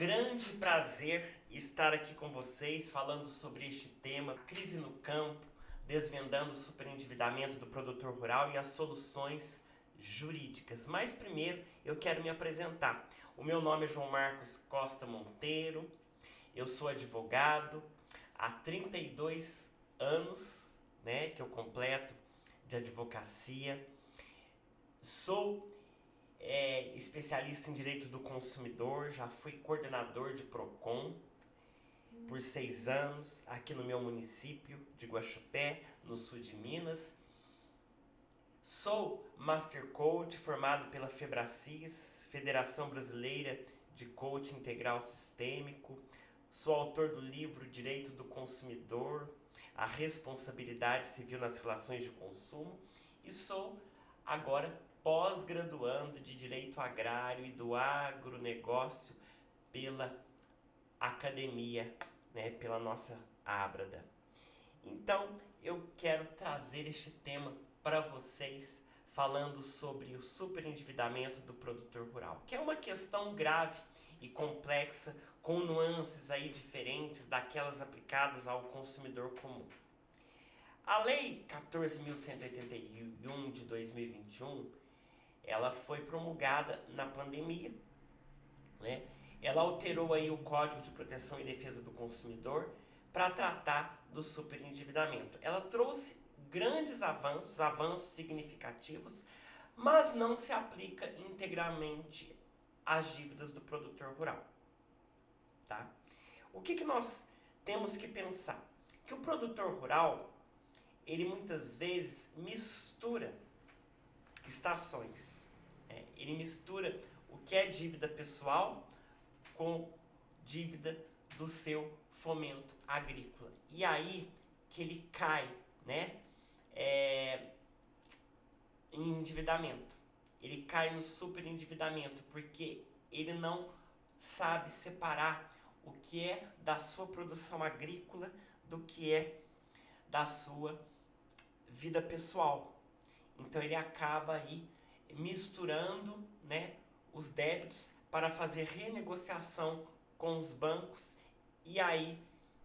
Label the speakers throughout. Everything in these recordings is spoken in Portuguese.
Speaker 1: grande prazer estar aqui com vocês falando sobre este tema, crise no campo, desvendando o superendividamento do produtor rural e as soluções jurídicas. Mas primeiro eu quero me apresentar. O meu nome é João Marcos Costa Monteiro, eu sou advogado há 32 anos, que eu completo de advocacia. Sou especialista em direito do consumidor, já fui coordenador de PROCON por 6 anos aqui no meu município de Guaxupé, no sul de Minas. Sou Master Coach formado pela FEBRACIS, Federação Brasileira de Coaching Integral Sistêmico. Sou autor do livro Direito do Consumidor, a Responsabilidade Civil nas Relações de Consumo, e sou agora pós-graduando de Direito Agrário e do Agronegócio pela academia, pela nossa Abrada. Então, eu quero trazer este tema para vocês, falando sobre o superendividamento do produtor rural, que é uma questão grave e complexa, com nuances aí diferentes daquelas aplicadas ao consumidor comum. A Lei 14.181 de 2021, ela foi promulgada na pandemia, Ela alterou aí o Código de Proteção e Defesa do Consumidor para tratar do superendividamento. Ela trouxe grandes avanços significativos, mas não se aplica integralmente às dívidas do produtor rural. Tá? O que nós temos que pensar? Que o produtor rural, ele muitas vezes mistura estações. Ele mistura o que é dívida pessoal com dívida do seu fomento agrícola. E aí que ele cai, em endividamento. Ele cai no superendividamento, porque ele não sabe separar o que é da sua produção agrícola do que é da sua vida pessoal. Então ele acaba aí misturando, os débitos para fazer renegociação com os bancos, e aí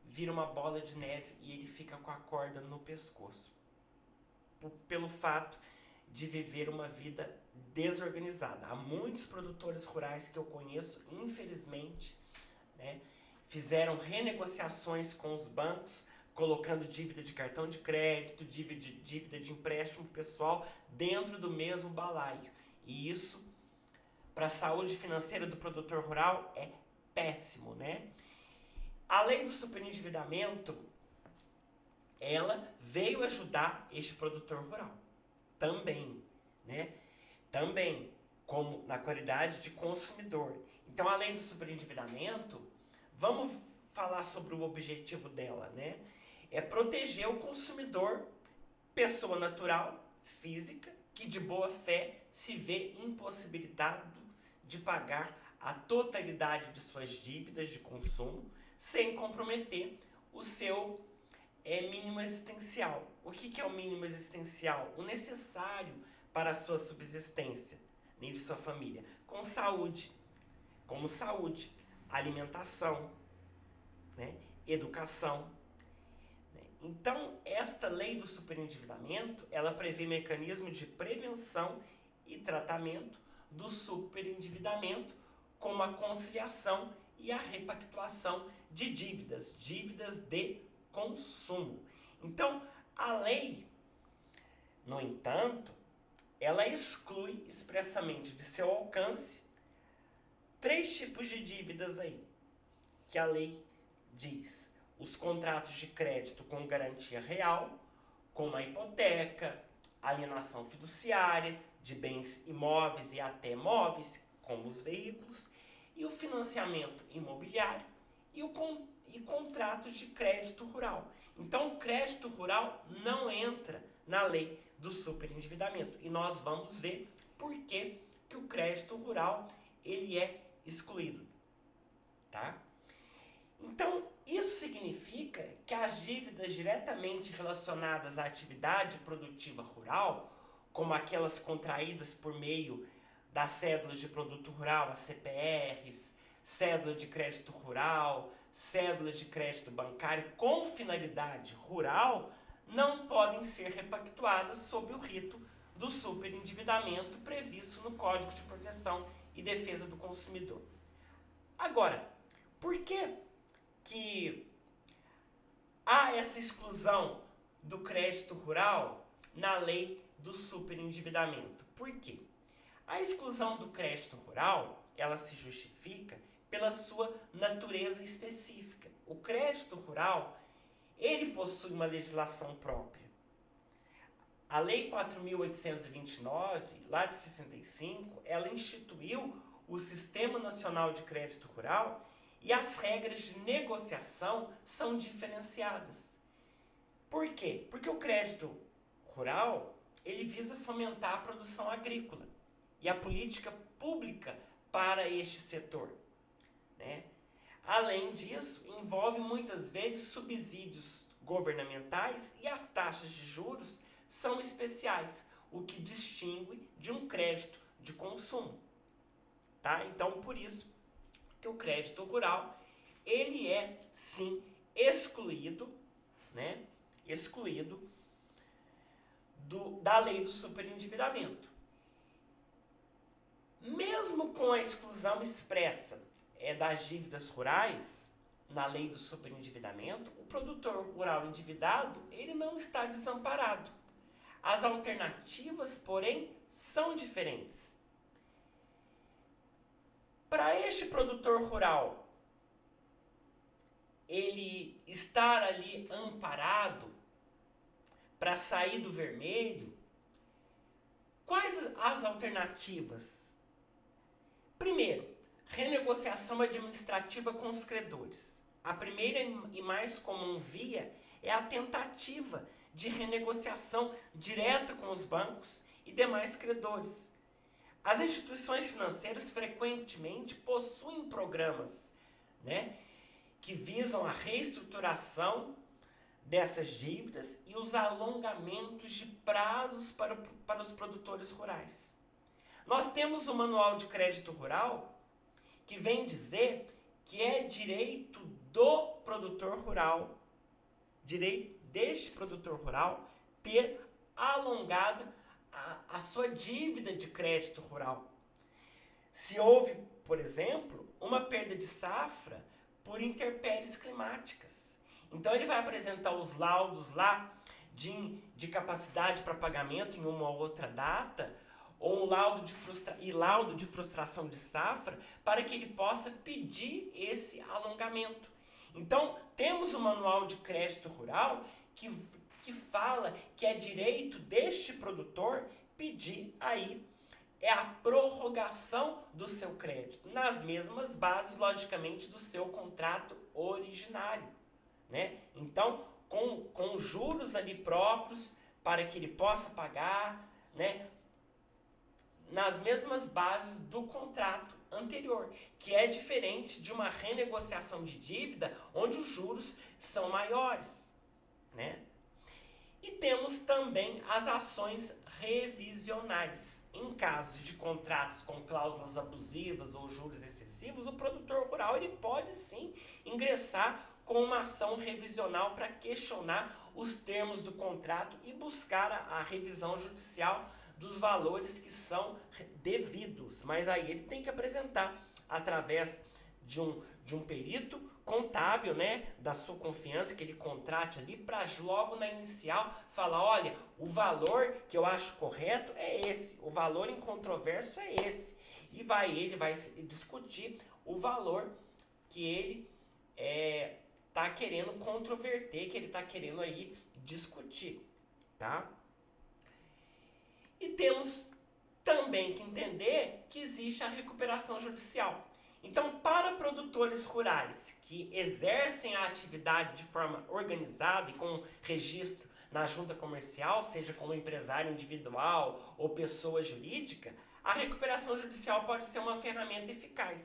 Speaker 1: vira uma bola de neve e ele fica com a corda no pescoço, pelo fato de viver uma vida desorganizada. Há muitos produtores rurais que eu conheço, infelizmente, fizeram renegociações com os bancos, colocando dívida de cartão de crédito, dívida de empréstimo pessoal dentro do mesmo balaio. E isso, para a saúde financeira do produtor rural, é péssimo, A lei do superendividamento, ela veio ajudar este produtor rural também, Também, como na qualidade de consumidor. Então, a lei do superendividamento, vamos falar sobre o objetivo dela, É proteger o consumidor, pessoa natural, física, que de boa fé se vê impossibilitado de pagar a totalidade de suas dívidas de consumo, sem comprometer o seu mínimo existencial. O que é o mínimo existencial? O necessário para a sua subsistência e de sua família. Como saúde, alimentação, educação. Então, esta lei do superendividamento, ela prevê mecanismos de prevenção e tratamento do superendividamento, como a conciliação e a repactuação de dívidas de consumo. Então, a lei, no entanto, ela exclui expressamente de seu alcance 3 tipos de dívidas aí, que a lei diz: os contratos de crédito com garantia real, como a hipoteca, alienação fiduciária de bens imóveis e até móveis, como os veículos, e o financiamento imobiliário e contratos de crédito rural. Então, o crédito rural não entra na lei do superendividamento. E nós vamos ver por que o crédito rural ele é excluído. Tá? Então, isso significa que as dívidas diretamente relacionadas à atividade produtiva rural, como aquelas contraídas por meio das cédulas de produto rural, as CPRs, cédula de crédito rural, cédulas de crédito bancário com finalidade rural não podem ser repactuadas sob o rito do superendividamento previsto no Código de Proteção e Defesa do Consumidor. Agora, por que há essa exclusão do crédito rural na lei do superendividamento? Por quê? A exclusão do crédito rural, ela se justifica pela sua natureza específica. O crédito rural, ele possui uma legislação própria. A Lei 4.829, lá de 65, ela instituiu o Sistema Nacional de Crédito Rural e as regras de negociação são diferenciadas. Por quê? Porque o crédito rural, ele visa fomentar a produção agrícola e a política pública para este setor, né? Além disso, envolve muitas vezes subsídios governamentais e as taxas de juros são especiais, o que distingue de um crédito de consumo, tá? Então, por isso que o crédito rural, ele é, sim, excluído, né? Excluído da lei do superendividamento. Mesmo com a exclusão expressa das dívidas rurais, na lei do superendividamento, o produtor rural endividado, ele não está desamparado. As alternativas, porém, são diferentes. Para este produtor rural, ele estar ali amparado para sair do vermelho, quais as alternativas? Primeiro, renegociação administrativa com os credores. A primeira e mais comum via é a tentativa de renegociação direta com os bancos e demais credores. As instituições financeiras frequentemente possuem programas, né, que visam a reestruturação dessas dívidas e os alongamentos de prazos para os produtores rurais. Nós temos o Manual de Crédito Rural, que vem dizer que é direito do produtor rural, direito deste produtor rural, ter alongado a sua dívida de crédito rural. Se houve, por exemplo, uma perda de safra por intempéries climáticas. Então ele vai apresentar os laudos lá de capacidade para pagamento em uma ou outra data, ou um laudo de frustração de safra, para que ele possa pedir esse alongamento. Então, temos o Manual de Crédito Rural que fala que é direito deste produtor pedir aí a prorrogação do seu crédito, nas mesmas bases, logicamente, do seu contrato originário, né? Então, com juros ali próprios, para que ele possa pagar, né, nas mesmas bases do contrato anterior, que é diferente de uma renegociação de dívida, onde os juros são maiores, né? E temos também as ações revisionais. Em casos de contratos com cláusulas abusivas ou juros excessivos, o produtor rural ele pode sim ingressar com uma ação revisional para questionar os termos do contrato e buscar a revisão judicial dos valores que são devidos. Mas aí ele tem que apresentar através de um perito contábil, né, da sua confiança, que ele contrate ali, para logo na inicial falar, olha, o valor que eu acho correto é esse, o valor incontroverso é esse. E ele vai discutir o valor que ele está querendo controverter, que ele está querendo aí discutir, tá? E temos também que entender que existe a recuperação judicial. Então, para produtores rurais que exercem a atividade de forma organizada e com registro na junta comercial, seja como empresário individual ou pessoa jurídica, a recuperação judicial pode ser uma ferramenta eficaz.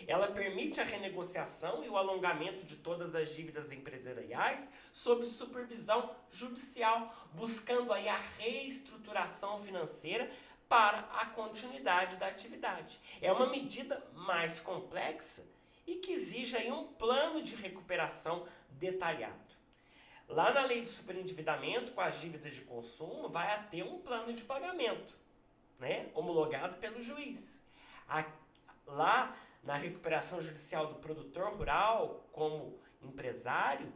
Speaker 1: Ela permite a renegociação e o alongamento de todas as dívidas empresariais sob supervisão judicial, buscando aí a reestruturação financeira para a continuidade da atividade. É uma medida mais complexa detalhado. Lá na lei de superendividamento, com as dívidas de consumo, vai ter um plano de pagamento, né, homologado pelo juiz. Lá na recuperação judicial do produtor rural, como empresário,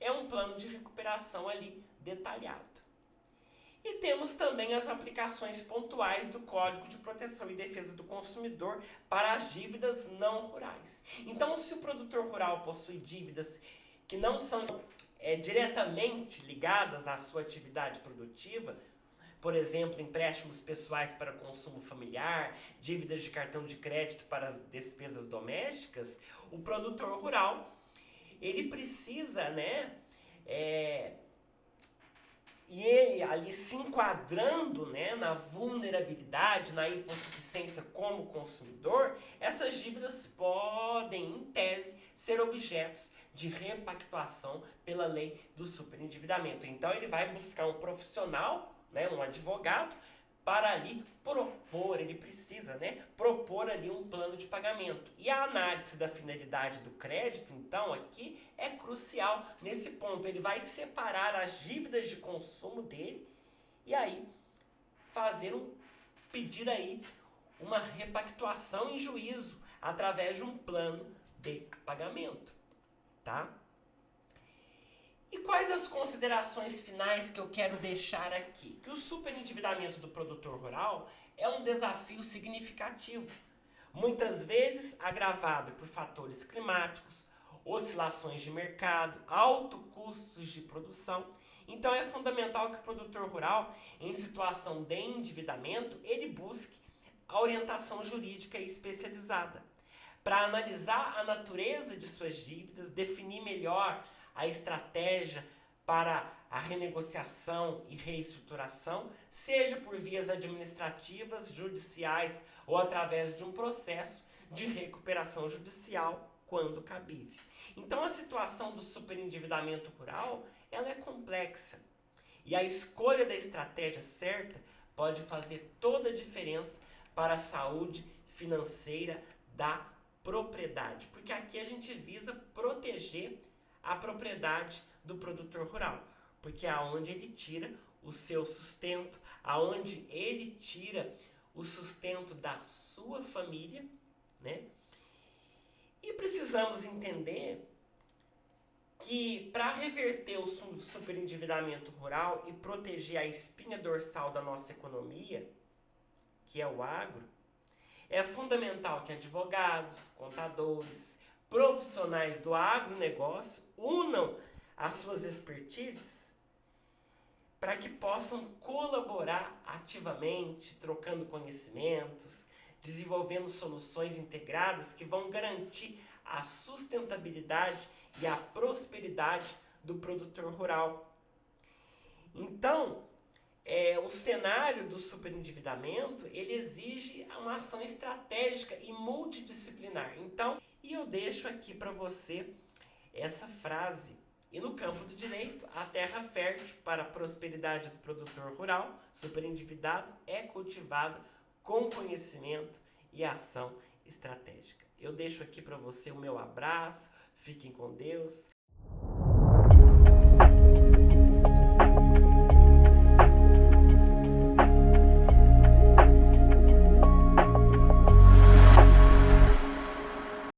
Speaker 1: é um plano de recuperação ali detalhado. E temos também as aplicações pontuais do Código de Proteção e Defesa do Consumidor para as dívidas não rurais. Então, se o produtor rural possui dívidas que não são diretamente ligadas à sua atividade produtiva, por exemplo, empréstimos pessoais para consumo familiar, dívidas de cartão de crédito para despesas domésticas, o produtor rural, ele precisa, e ele ali se enquadrando, na vulnerabilidade, na hipossuficiência como consumidor, essas dívidas podem, em tese, ser objetos de repactuação pela lei do superendividamento. Então ele vai buscar um profissional, um advogado, para ali propor, ele precisa propor ali um plano de pagamento. E a análise da finalidade do crédito, então, aqui é crucial nesse ponto. Ele vai separar as dívidas de consumo dele e aí pedir aí uma repactuação em juízo através de um plano de pagamento, tá? E quais as considerações finais que eu quero deixar aqui? Que o superendividamento do produtor rural é um desafio significativo, muitas vezes agravado por fatores climáticos, oscilações de mercado, altos custos de produção. Então é fundamental que o produtor rural, em situação de endividamento, ele busque a orientação jurídica especializada para analisar a natureza de suas dívidas, definir melhor a estratégia para a renegociação e reestruturação, seja por vias administrativas, judiciais ou através de um processo de recuperação judicial, quando cabível. Então, a situação do superendividamento rural, ela é complexa. E a escolha da estratégia certa pode fazer toda a diferença para a saúde financeira da propriedade. Porque aqui a gente visa proteger a propriedade do produtor rural, porque é onde ele tira o seu sustento, aonde ele tira o sustento da sua família, E precisamos entender que para reverter o superendividamento rural e proteger a espinha dorsal da nossa economia, que é o agro, é fundamental que advogados, contadores, profissionais do agronegócio unam as suas expertises para que possam colaborar ativamente, trocando conhecimentos, desenvolvendo soluções integradas que vão garantir a sustentabilidade e a prosperidade do produtor rural. Então, o cenário do superendividamento, ele exige uma ação estratégica e multidisciplinar. Então, eu deixo aqui para você essa frase. E no campo do direito, a terra fértil para a prosperidade do produtor rural, superendividado, é cultivada com conhecimento e ação estratégica. Eu deixo aqui para você o meu abraço. Fiquem com Deus.